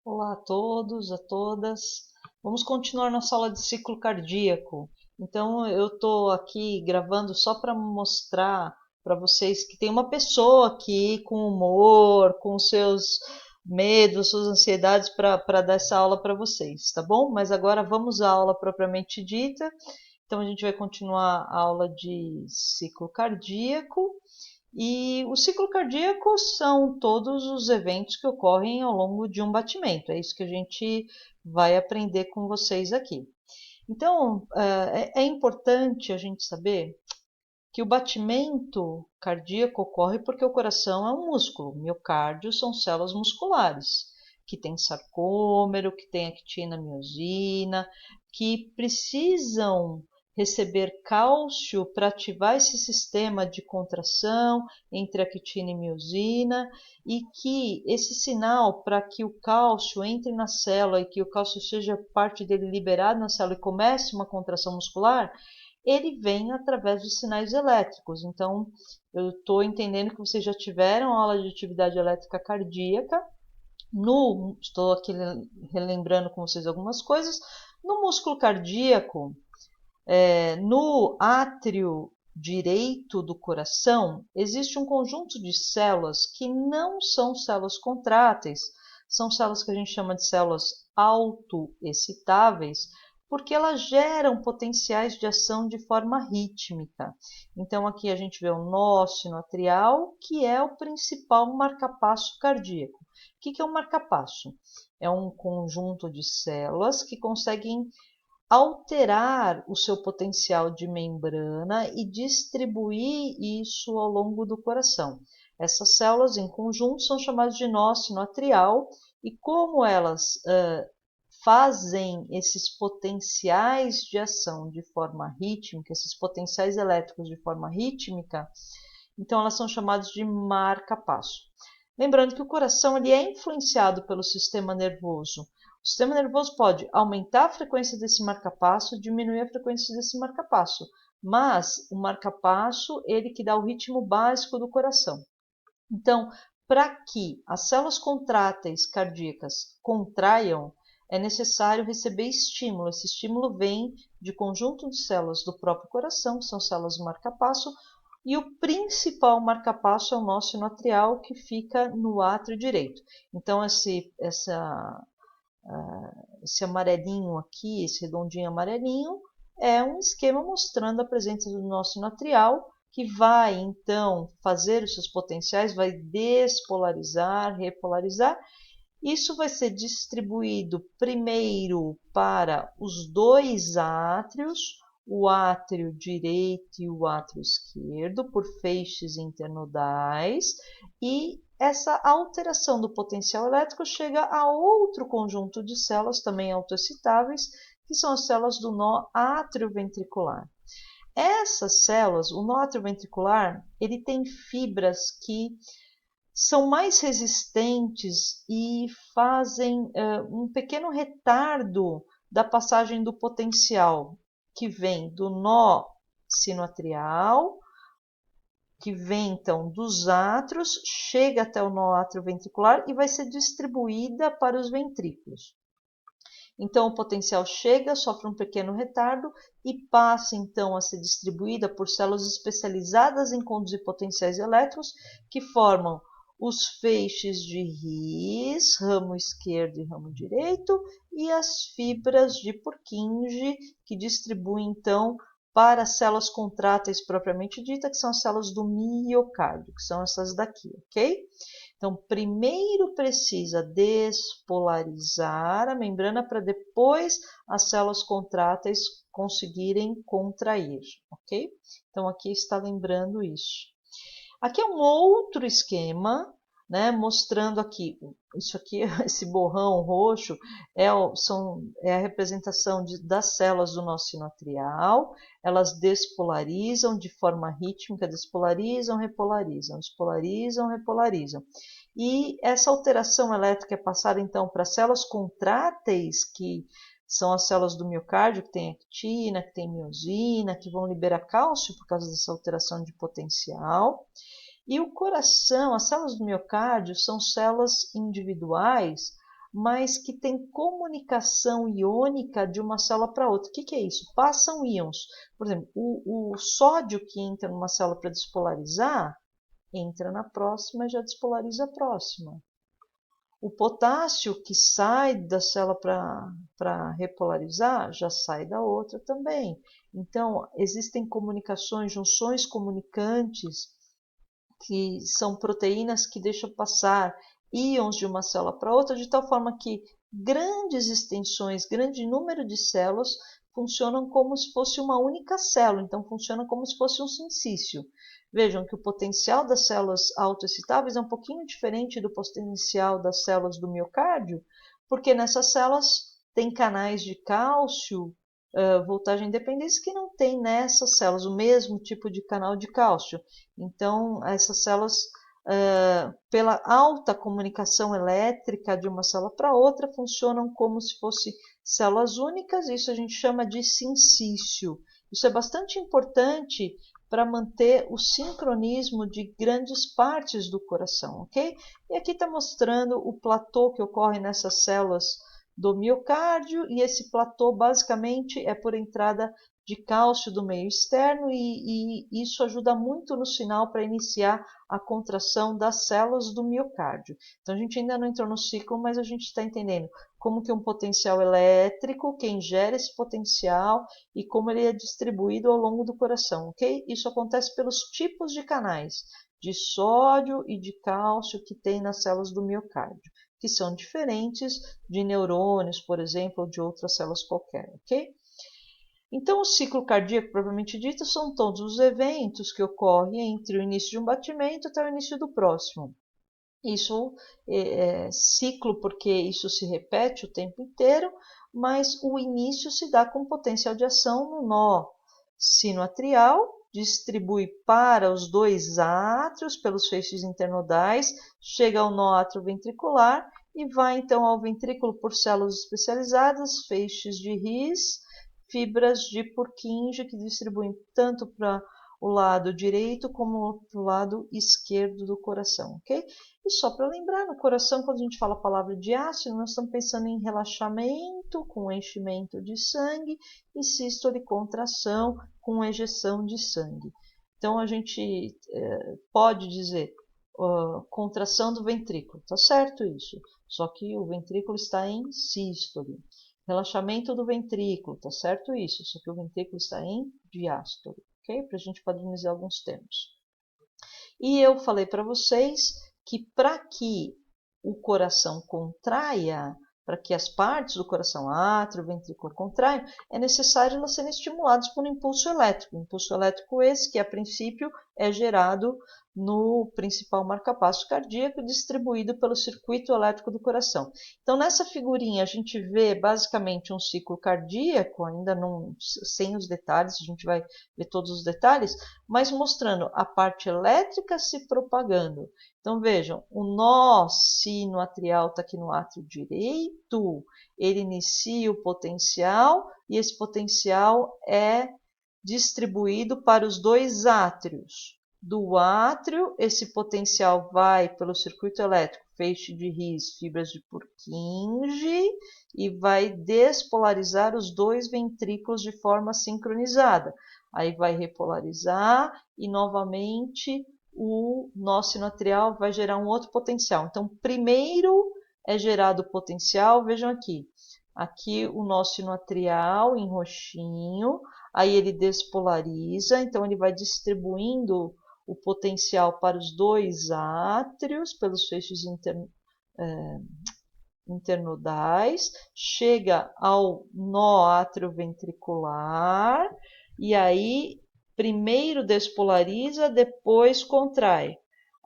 Olá a todos, a todas. Vamos continuar nossa aula de ciclo cardíaco. Então, eu estou aqui gravando só para mostrar para vocês que tem uma pessoa aqui com humor, com seus medos, suas ansiedades para dar essa aula para vocês, tá bom? Mas agora vamos à aula propriamente dita. Então, a gente vai continuar a aula de ciclo cardíaco. E o ciclo cardíaco são todos os eventos que ocorrem ao longo de um batimento. É isso que a gente vai aprender com vocês aqui. Então, é importante a gente saber que o batimento cardíaco ocorre porque o coração é um músculo, o miocárdio são células musculares, que tem sarcômero, que tem actina miosina, que precisam receber cálcio para ativar esse sistema de contração entre actina e miosina, e que esse sinal para que o cálcio entre na célula e que o cálcio seja parte dele liberado na célula e comece uma contração muscular, ele vem através de sinais elétricos. Então, eu estou entendendo que vocês já tiveram aula de atividade elétrica cardíaca. Estou aqui relembrando com vocês algumas coisas. No músculo cardíaco, no átrio direito do coração, existe um conjunto de células que não são células contráteis, são células que a gente chama de células autoexcitáveis, porque elas geram potenciais de ação de forma rítmica. Então, aqui a gente vê o nó sinoatrial, que é o principal marcapasso cardíaco. O que é um marcapasso? É um conjunto de células que conseguem alterar o seu potencial de membrana e distribuir isso ao longo do coração. Essas células em conjunto são chamadas de nó sinoatrial, e como elas fazem esses potenciais de ação de forma rítmica, esses potenciais elétricos de forma rítmica, então elas são chamadas de marca-passo. Lembrando que o coração ele é influenciado pelo sistema nervoso. O sistema nervoso pode aumentar a frequência desse marca-passo, diminuir a frequência desse marca-passo, mas o marca-passo ele que dá o ritmo básico do coração. Então, para que as células contráteis cardíacas contraiam, é necessário receber estímulo. Esse estímulo vem de conjunto de células do próprio coração, que são células marca-passo, e o principal marca-passo é o nó sinoatrial, que fica no átrio direito. Então, esse amarelinho aqui, esse redondinho amarelinho, é um esquema mostrando a presença do nó sinoatrial, que vai então fazer os seus potenciais, vai despolarizar, repolarizar. Isso vai ser distribuído primeiro para os dois átrios, o átrio direito e o átrio esquerdo, por feixes internodais, e essa alteração do potencial elétrico chega a outro conjunto de células também autoexcitáveis, que são as células do nó atrioventricular. Essas células, o nó atrioventricular, ele tem fibras que são mais resistentes e fazem um pequeno retardo da passagem do potencial, que vem do nó sinoatrial, que vem então dos átrios, chega até o nó atrioventricular e vai ser distribuída para os ventrículos. Então, o potencial chega, sofre um pequeno retardo e passa então a ser distribuída por células especializadas em conduzir potenciais elétricos, que formam os feixes de His, ramo esquerdo e ramo direito, e as fibras de Purkinje, que distribuem então para as células contráteis propriamente dita, que são as células do miocárdio, que são essas daqui, ok? Então, primeiro precisa despolarizar a membrana para depois as células contráteis conseguirem contrair, ok? Então, aqui está lembrando isso. Aqui é um outro esquema, né, mostrando aqui, isso aqui, esse borrão roxo, é a representação das células do nosso sinoatrial. Elas despolarizam de forma rítmica, despolarizam, repolarizam, despolarizam, repolarizam. E essa alteração elétrica é passada então para células contráteis, que são as células do miocárdio, que tem actina, que tem miosina, que vão liberar cálcio por causa dessa alteração de potencial. E o coração, as células do miocárdio são células individuais, mas que tem comunicação iônica de uma célula para outra. O que é isso? Passam íons. Por exemplo, o sódio que entra numa célula para despolarizar, entra na próxima e já despolariza a próxima. O potássio que sai da célula para repolarizar, já sai da outra também. Então, existem comunicações, junções comunicantes, que são proteínas que deixam passar íons de uma célula para outra, de tal forma que grandes extensões, grande número de células funcionam como se fosse uma única célula, então funciona como se fosse um sincício. Vejam que o potencial das células autoexcitáveis é um pouquinho diferente do potencial das células do miocárdio, porque nessas células tem canais de cálcio, voltagem independente, que não tem nessas células o mesmo tipo de canal de cálcio. Então, essas células, pela alta comunicação elétrica de uma célula para outra, funcionam como se fossem células únicas. Isso a gente chama de sincício. Isso é bastante importante para manter o sincronismo de grandes partes do coração, ok? E aqui está mostrando o platô que ocorre nessas células do miocárdio, e esse platô basicamente é por entrada de cálcio do meio externo, e isso ajuda muito no sinal para iniciar a contração das células do miocárdio. Então a gente ainda não entrou no ciclo, mas a gente está entendendo como que um potencial elétrico, quem gera esse potencial e como ele é distribuído ao longo do coração, ok? Isso acontece pelos tipos de canais de sódio e de cálcio que tem nas células do miocárdio, que são diferentes de neurônios, por exemplo, ou de outras células qualquer, ok? Então, o ciclo cardíaco, propriamente dito, são todos os eventos que ocorrem entre o início de um batimento até o início do próximo. Isso é ciclo porque isso se repete o tempo inteiro, mas o início se dá com potencial de ação no nó sinoatrial, distribui para os dois átrios pelos feixes internodais, chega ao nó atrioventricular e vai então ao ventrículo por células especializadas, feixes de His, fibras de Purkinje, que distribuem tanto para o lado direito como para o lado esquerdo do coração, ok? E só para lembrar, no coração, quando a gente fala a palavra diástole, nós estamos pensando em relaxamento com enchimento de sangue e sístole e contração com ejeção de sangue. Então a gente pode dizer contração do ventrículo, tá certo isso? Só que o ventrículo está em sístole. Relaxamento do ventrículo, tá certo isso? Só que o ventrículo está em diástole, ok? Para a gente padronizar alguns termos. E eu falei para vocês que para que o coração contraia, para que as partes do coração, átrio, ventrículo contraiam, é necessário elas serem estimuladas por um impulso elétrico. Impulso elétrico esse que, a princípio, é gerado no principal marcapasso cardíaco, distribuído pelo circuito elétrico do coração. Então, nessa figurinha, a gente vê basicamente um ciclo cardíaco, ainda não, sem os detalhes, a gente vai ver todos os detalhes, mas mostrando a parte elétrica se propagando. Então, vejam, o nó sinoatrial está aqui no átrio direito, ele inicia o potencial e esse potencial é distribuído para os dois átrios. Do átrio, esse potencial vai pelo circuito elétrico, feixe de His, fibras de Purkinje, e vai despolarizar os dois ventrículos de forma sincronizada. Aí vai repolarizar e novamente o nó sinoatrial vai gerar um outro potencial. Então, primeiro é gerado o potencial, vejam aqui. Aqui o nó sinoatrial em roxinho, aí ele despolariza, então ele vai distribuindo o potencial para os dois átrios, pelos feixes internodais, chega ao nó atrioventricular, e aí primeiro despolariza, depois contrai.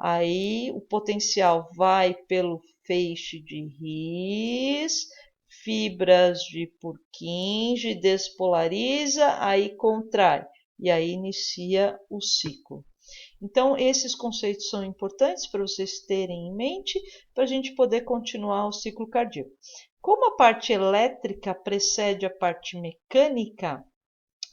Aí o potencial vai pelo feixe de His, fibras de Purkinje, despolariza, aí contrai. E aí inicia o ciclo. Então, esses conceitos são importantes para vocês terem em mente, para a gente poder continuar o ciclo cardíaco. Como a parte elétrica precede a parte mecânica,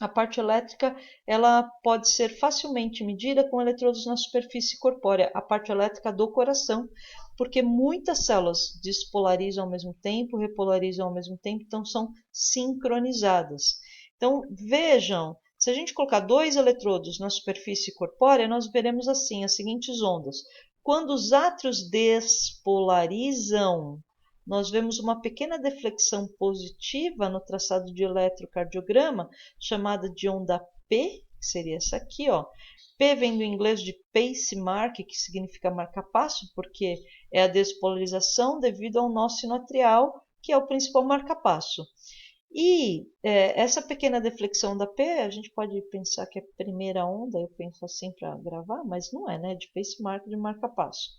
a parte elétrica ela pode ser facilmente medida com eletrodos na superfície corpórea, a parte elétrica do coração, porque muitas células despolarizam ao mesmo tempo, repolarizam ao mesmo tempo, então são sincronizadas. Então, vejam, se a gente colocar 2 eletrodos na superfície corpórea, nós veremos assim as seguintes ondas. Quando os átrios despolarizam, nós vemos uma pequena deflexão positiva no traçado de eletrocardiograma, chamada de onda P, que seria essa aqui, ó. P vem do inglês de pace mark, que significa marca-passo, porque é a despolarização devido ao nó sinoatrial, que é o principal marca-passo. E essa pequena deflexão da P, a gente pode pensar que é a primeira onda, eu penso assim para gravar, mas não é, né? De pace mark, de marca-passo.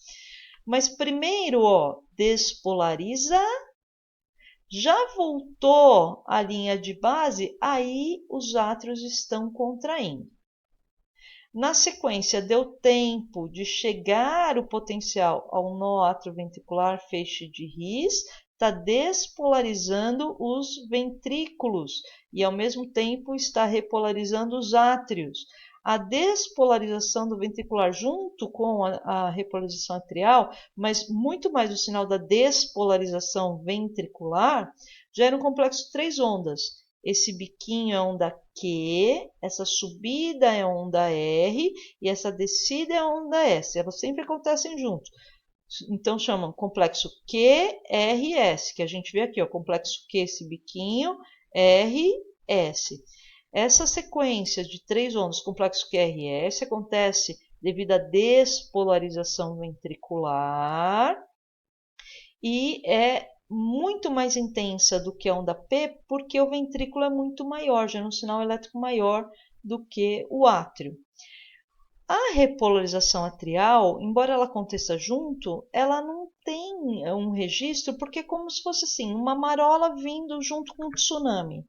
Mas primeiro, ó, despolariza, já voltou a linha de base, aí os átrios estão contraindo. Na sequência, deu tempo de chegar o potencial ao nó atrioventricular feixe de His, está despolarizando os ventrículos e, ao mesmo tempo, está repolarizando os átrios. A despolarização do ventricular junto com a repolarização atrial, mas muito mais o sinal da despolarização ventricular, gera um complexo de 3 ondas. Esse biquinho é onda Q, essa subida é onda R e essa descida é onda S. Elas sempre acontecem juntos. Então chamam complexo QRS, que a gente vê aqui, ó, complexo Q, esse biquinho, RS. Essa sequência de 3 ondas, complexo QRS, acontece devido à despolarização ventricular e é muito mais intensa do que a onda P, porque o ventrículo é muito maior, gera um sinal elétrico maior do que o átrio. A repolarização atrial, embora ela aconteça junto, ela não tem um registro, porque é como se fosse assim, uma marola vindo junto com um tsunami.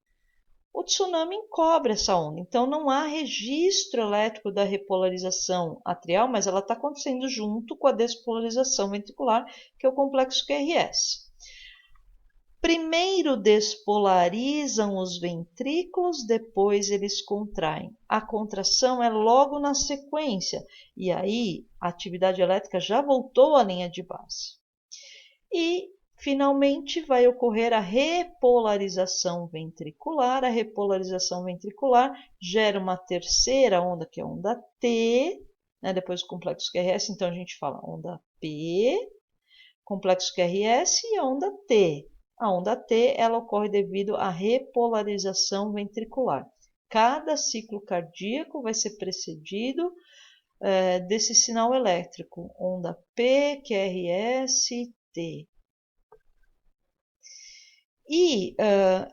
O tsunami encobre essa onda, então não há registro elétrico da repolarização atrial, mas ela está acontecendo junto com a despolarização ventricular, que é o complexo QRS. Primeiro despolarizam os ventrículos, depois eles contraem. A contração é logo na sequência, e aí a atividade elétrica já voltou à linha de base. E, finalmente, vai ocorrer a repolarização ventricular. A repolarização ventricular gera uma terceira onda, que é a onda T, né? Depois do complexo QRS, então a gente fala onda P, complexo QRS e a onda T. A onda T ela ocorre devido à repolarização ventricular. Cada ciclo cardíaco vai ser precedido desse sinal elétrico, onda P, QRS, T. E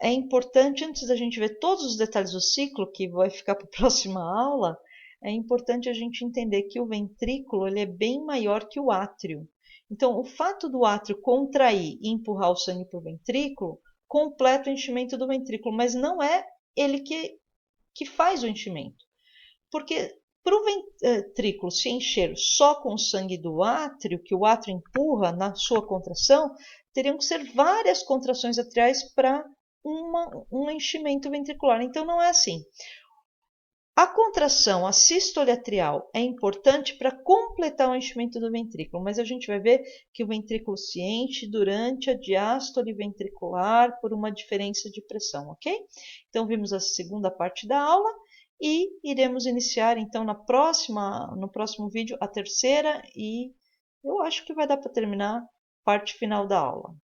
é importante, antes da gente ver todos os detalhes do ciclo, que vai ficar para a próxima aula, é importante a gente entender que o ventrículo ele é bem maior que o átrio. Então, o fato do átrio contrair e empurrar o sangue para o ventrículo completa o enchimento do ventrículo, mas não é ele que faz o enchimento. Porque para o ventrículo se encher só com o sangue do átrio, que o átrio empurra na sua contração, teriam que ser várias contrações atriais para um enchimento ventricular. Então, não é assim. A contração, a sístole atrial, é importante para completar o enchimento do ventrículo, mas a gente vai ver que o ventrículo se enche durante a diástole ventricular por uma diferença de pressão, ok? Então, vimos a segunda parte da aula e iremos iniciar, então, no próximo vídeo, a terceira e eu acho que vai dar para terminar a parte final da aula.